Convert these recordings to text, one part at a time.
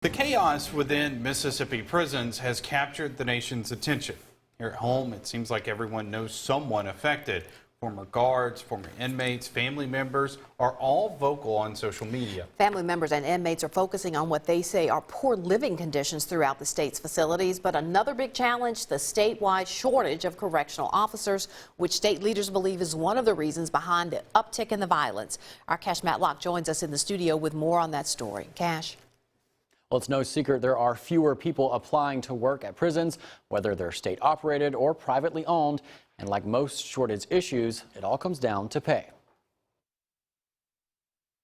The chaos within Mississippi prisons has captured the nation's attention. Here at home, it seems like everyone knows someone affected. Former guards, former inmates, family members are all vocal on social media. Family members and inmates are focusing on what they say are poor living conditions throughout the state's facilities. But another big challenge, the statewide shortage of correctional officers, which state leaders believe is one of the reasons behind the uptick in the violence. Our Cash Matlock joins us in the studio with more on that story. Cash. Well, it's no secret there are fewer people applying to work at prisons, whether they're state operated or privately owned. And like most shortage issues, it all comes down to pay.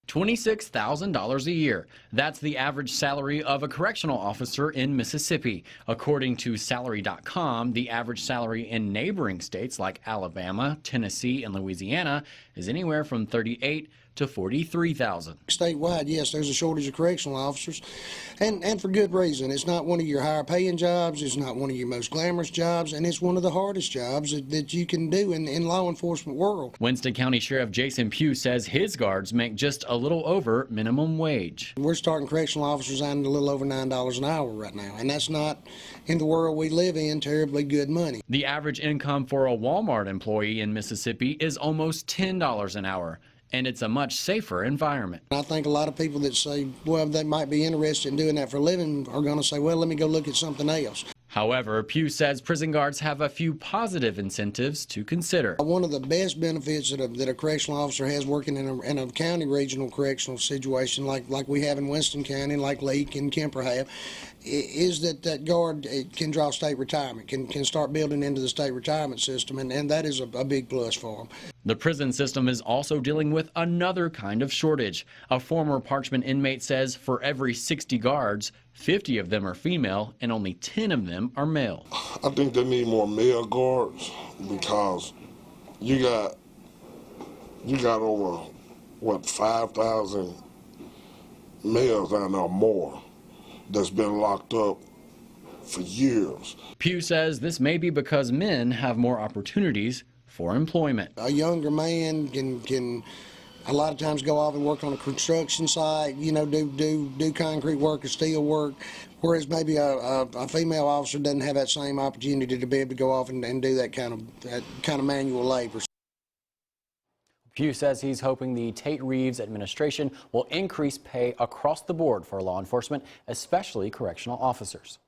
$26,000 a year. That's the average salary of a correctional officer in Mississippi. According to Salary.com, the average salary in neighboring states like Alabama, Tennessee, and Louisiana is anywhere from $38,000 to $43,000. Statewide, yes, there's a shortage of correctional officers, and for good reason. It's not one of your higher paying jobs, it's not one of your most glamorous jobs, and it's one of the hardest jobs that you can do in law enforcement world. Winston County Sheriff Jason Pugh says his guards make just a little over minimum wage. We're starting correctional officers out at a little over $9 an hour right now, and that's not, in the world we live in, terribly good money. The average income for a Walmart employee in Mississippi is almost $10 an hour. And it's a much safer environment. I think a lot of people that say, well, they might be interested in doing that for a living are going to say, well, let me go look at something else. However, Pugh says prison guards have a few positive incentives to consider. One of the best benefits that a correctional officer has working in a county regional correctional situation like we have in Winston County, like Leake and Kemper have, is that guard can draw state retirement, can start building into the state retirement system, and that is a big plus for them. The prison system is also dealing with another kind of shortage. A former Parchman inmate says for every 60 guards, 50 of them are female and only 10 of them are male. I think they need more male guards because you got over, 5,000 males down there or more that's been locked up for years. Pugh says this may be because men have more opportunities for employment. A younger man can a lot of times go off and work on a construction site, do concrete work or steel work, whereas maybe a female officer doesn't have that same opportunity to be able to go off and do that kind of manual labor. Pugh says he's hoping the Tate Reeves administration will increase pay across the board for law enforcement, especially correctional officers.